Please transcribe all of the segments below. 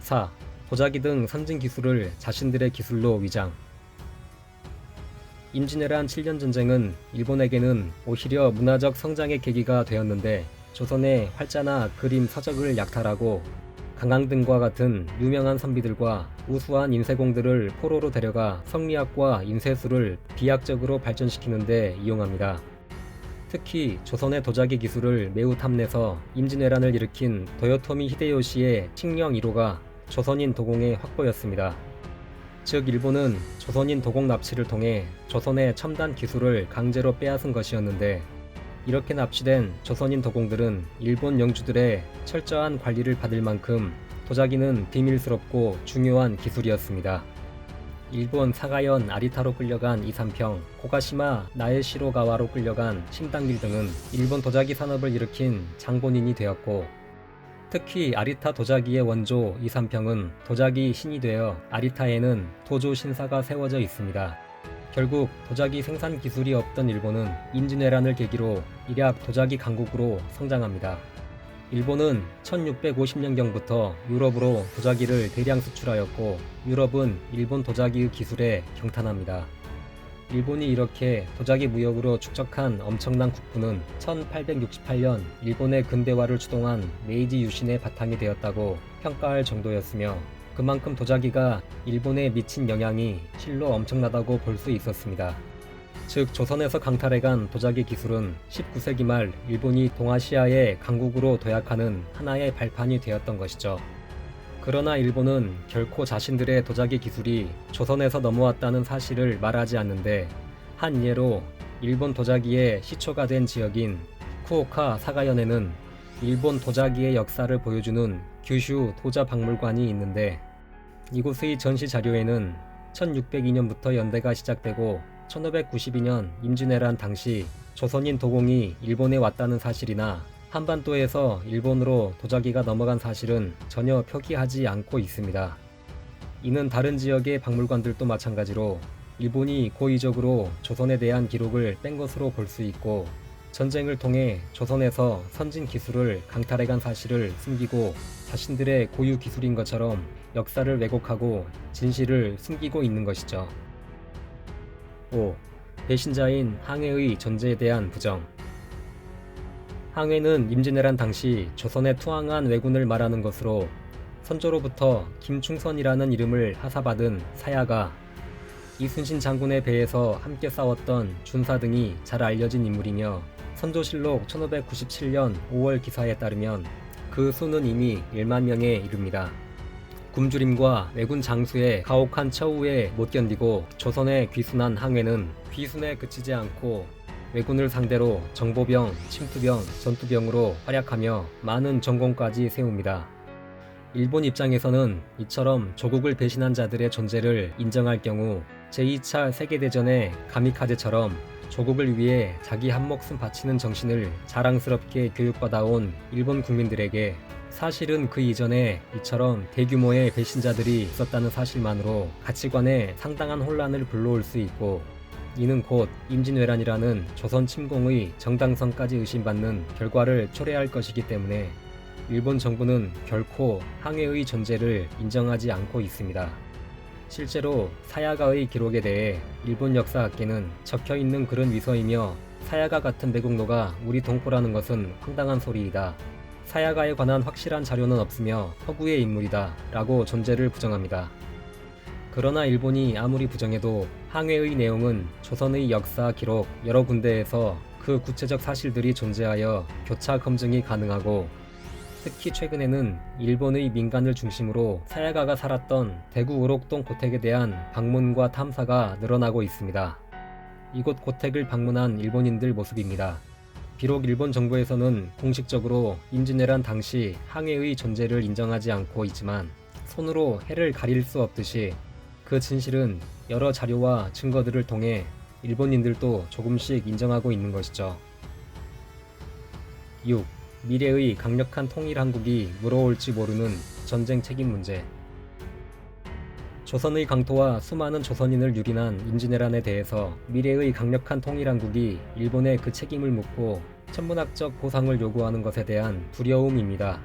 4. 도자기 등 선진 기술을 자신들의 기술로 위장. 임진왜란 7년 전쟁은 일본에게는 오히려 문화적 성장의 계기가 되었는데, 조선의 활자나 그림, 서적을 약탈하고 강황 등과 같은 유명한 선비들과 우수한 인쇄공들을 포로로 데려가 성리학과 인쇄술을 비약적으로 발전시키는 데 이용합니다. 특히 조선의 도자기 기술을 매우 탐내서 임진왜란을 일으킨 도요토미 히데요시의 칙령 1호가 조선인 도공의 확보였습니다. 즉 일본은 조선인 도공 납치를 통해 조선의 첨단 기술을 강제로 빼앗은 것이었는데, 이렇게 납치된 조선인 도공들은 일본 영주들의 철저한 관리를 받을 만큼 도자기는 비밀스럽고 중요한 기술이었습니다. 일본 사가현 아리타로 끌려간 이삼평, 고가시마 나에시로가와로 끌려간 신당길 등은 일본 도자기 산업을 일으킨 장본인이 되었고, 특히 아리타 도자기의 원조 이삼평은 도자기 신이 되어 아리타에는 도조 신사가 세워져 있습니다. 결국 도자기 생산 기술이 없던 일본은 임진왜란을 계기로 일약 도자기 강국으로 성장합니다. 일본은 1650년경부터 유럽으로 도자기를 대량 수출하였고, 유럽은 일본 도자기의 기술에 경탄합니다. 일본이 이렇게 도자기 무역으로 축적한 엄청난 국부는 1868년 일본의 근대화를 주동한 메이지 유신의 바탕이 되었다고 평가할 정도였으며, 그만큼 도자기가 일본에 미친 영향이 실로 엄청나다고 볼 수 있었습니다. 즉 조선에서 강탈해간 도자기 기술은 19세기 말 일본이 동아시아의 강국으로 도약하는 하나의 발판이 되었던 것이죠. 그러나 일본은 결코 자신들의 도자기 기술이 조선에서 넘어왔다는 사실을 말하지 않는데, 한 예로 일본 도자기의 시초가 된 지역인 후쿠오카 사가현에는 일본 도자기의 역사를 보여주는 규슈 도자박물관이 있는데, 이곳의 전시 자료에는 1602년부터 연대가 시작되고 1592년 임진왜란 당시 조선인 도공이 일본에 왔다는 사실이나 한반도에서 일본으로 도자기가 넘어간 사실은 전혀 표기하지 않고 있습니다. 이는 다른 지역의 박물관들도 마찬가지로 일본이 고의적으로 조선에 대한 기록을 뺀 것으로 볼 수 있고, 전쟁을 통해 조선에서 선진 기술을 강탈해간 사실을 숨기고 자신들의 고유 기술인 것처럼 역사를 왜곡하고 진실을 숨기고 있는 것이죠. 5. 배신자인 항해의 존재에 대한 부정. 항해는 임진왜란 당시 조선에 투항한 왜군을 말하는 것으로, 선조로부터 김충선이라는 이름을 하사받은 사야가, 이순신 장군의 배에서 함께 싸웠던 준사 등이 잘 알려진 인물이며, 선조실록 1597년 5월 기사에 따르면 그 수는 이미 1만 명에 이릅니다. 굶주림과 왜군 장수의 가혹한 처우에 못 견디고 조선에 귀순한 항해는 귀순에 그치지 않고 왜군을 상대로 정보병, 침투병, 전투병으로 활약하며 많은 전공까지 세웁니다. 일본 입장에서는 이처럼 조국을 배신한 자들의 존재를 인정할 경우 제2차 세계대전의 가미카제처럼 조국을 위해 자기 한몫은 바치는 정신을 자랑스럽게 교육받아온 일본 국민들에게 사실은 그 이전에 이처럼 대규모의 배신자들이 있었다는 사실만으로 가치관에 상당한 혼란을 불러올 수 있고, 이는 곧 임진왜란이라는 조선 침공의 정당성까지 의심받는 결과를 초래할 것이기 때문에 일본 정부는 결코 항해의 존재를 인정하지 않고 있습니다. 실제로 사야가의 기록에 대해 일본 역사학계는 적혀있는 글은 위서이며, 사야가 같은 매국노가 우리 동포라는 것은 황당한 소리이다, 사야가에 관한 확실한 자료는 없으며 허구의 인물이다 라고 존재를 부정합니다. 그러나 일본이 아무리 부정해도 항해의 내용은 조선의 역사 기록 여러 군데에서 그 구체적 사실들이 존재하여 교차 검증이 가능하고, 특히 최근에는 일본의 민간을 중심으로 사야가가 살았던 대구 우록동 고택에 대한 방문과 탐사가 늘어나고 있습니다. 이곳 고택을 방문한 일본인들 모습입니다. 비록 일본 정부에서는 공식적으로 임진왜란 당시 항해의 존재를 인정하지 않고 있지만, 손으로 해를 가릴 수 없듯이 그 진실은 여러 자료와 증거들을 통해 일본인들도 조금씩 인정하고 있는 것이죠. 6. 미래의 강력한 통일 한국이 물어올지 모르는 전쟁 책임 문제. 조선의 강토와 수많은 조선인을 유린한 임진왜란에 대해서 미래의 강력한 통일 한국이 일본에 그 책임을 묻고 천문학적 보상을 요구하는 것에 대한 두려움입니다.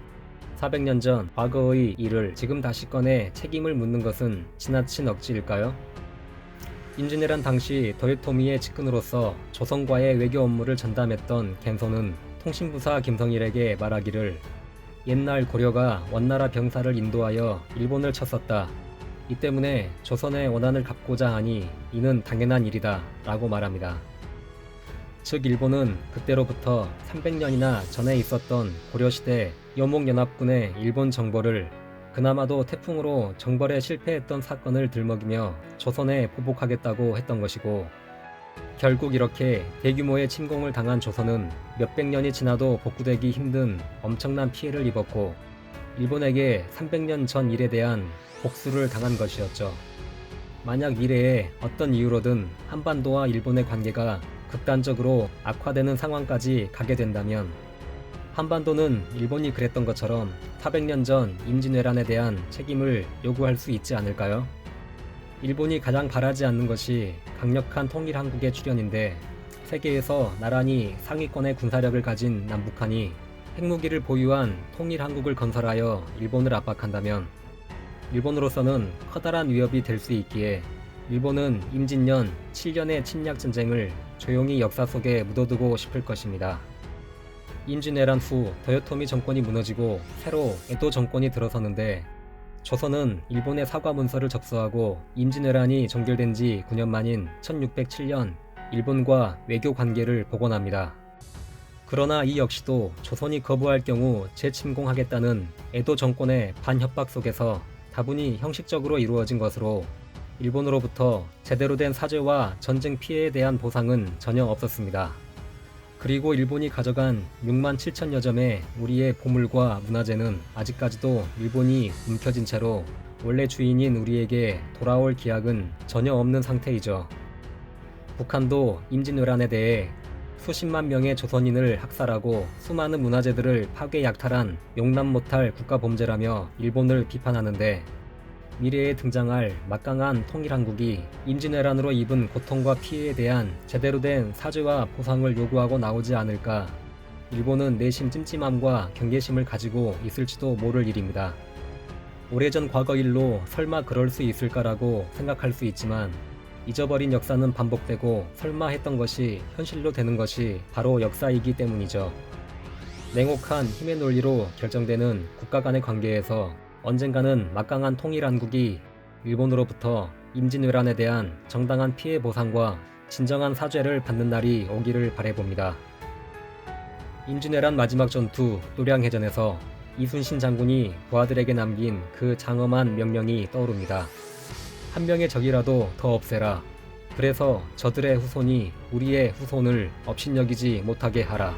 400년 전 과거의 일을 지금 다시 꺼내 책임을 묻는 것은 지나친 억지일까요? 임진왜란 당시 도요토미의 측근으로서 조선과의 외교 업무를 전담했던 겐소는 통신부사 김성일에게 말하기를 옛날 고려가 원나라 병사를 인도하여 일본을 쳤었다. 이 때문에 조선의 원한을 갚고자 하니 이는 당연한 일이다 라고 말합니다. 즉 일본은 그때로부터 300년이나 전에 있었던 고려시대 여목연합군의 일본 정벌을 그나마도 태풍으로 정벌에 실패했던 사건을 들먹이며 조선에 보복하겠다고 했던 것이고, 결국 이렇게 대규모의 침공을 당한 조선은 몇백 년이 지나도 복구되기 힘든 엄청난 피해를 입었고 일본에게 300년 전 일에 대한 복수를 당한 것이었죠. 만약 미래에 어떤 이유로든 한반도와 일본의 관계가 극단적으로 악화되는 상황까지 가게 된다면 한반도는 일본이 그랬던 것처럼 400년 전 임진왜란에 대한 책임을 요구할 수 있지 않을까요? 일본이 가장 바라지 않는 것이 강력한 통일 한국의 출현인데, 세계에서 나란히 상위권의 군사력을 가진 남북한이 핵무기를 보유한 통일 한국을 건설하여 일본을 압박한다면 일본으로서는 커다란 위협이 될 수 있기에 일본은 임진년 7년의 침략 전쟁을 조용히 역사 속에 묻어두고 싶을 것입니다. 임진왜란 후 도요토미 정권이 무너지고 새로 에도 정권이 들어서는데, 조선은 일본의 사과 문서를 접수하고 임진왜란이 종결된 지 9년 만인 1607년 일본과 외교 관계를 복원합니다. 그러나 이 역시도 조선이 거부할 경우 재침공하겠다는 에도 정권의 반협박 속에서 다분히 형식적으로 이루어진 것으로 일본으로부터 제대로 된 사죄와 전쟁 피해에 대한 보상은 전혀 없었습니다. 그리고 일본이 가져간 6만 7천여 점의 우리의 보물과 문화재는 아직까지도 일본이 움켜쥔 채로 원래 주인인 우리에게 돌아올 기약은 전혀 없는 상태이죠. 북한도 임진왜란에 대해 수십만 명의 조선인을 학살하고 수많은 문화재들을 파괴 약탈한 용납 못할 국가범죄라며 일본을 비판하는데, 미래에 등장할 막강한 통일한국이 임진왜란으로 입은 고통과 피해에 대한 제대로 된 사죄와 보상을 요구하고 나오지 않을까, 일본은 내심 찜찜함과 경계심을 가지고 있을지도 모를 일입니다. 오래전 과거 일로 설마 그럴 수 있을까라고 생각할 수 있지만, 잊어버린 역사는 반복되고 설마 했던 것이 현실로 되는 것이 바로 역사이기 때문이죠. 냉혹한 힘의 논리로 결정되는 국가 간의 관계에서 언젠가는 막강한 통일한국이 일본으로부터 임진왜란에 대한 정당한 피해 보상과 진정한 사죄를 받는 날이 오기를 바라봅니다. 임진왜란 마지막 전투 노량해전에서 이순신 장군이 부하들에게 남긴 그 장엄한 명령이 떠오릅니다. 한 명의 적이라도 더 없애라. 그래서 저들의 후손이 우리의 후손을 업신여기지 못하게 하라.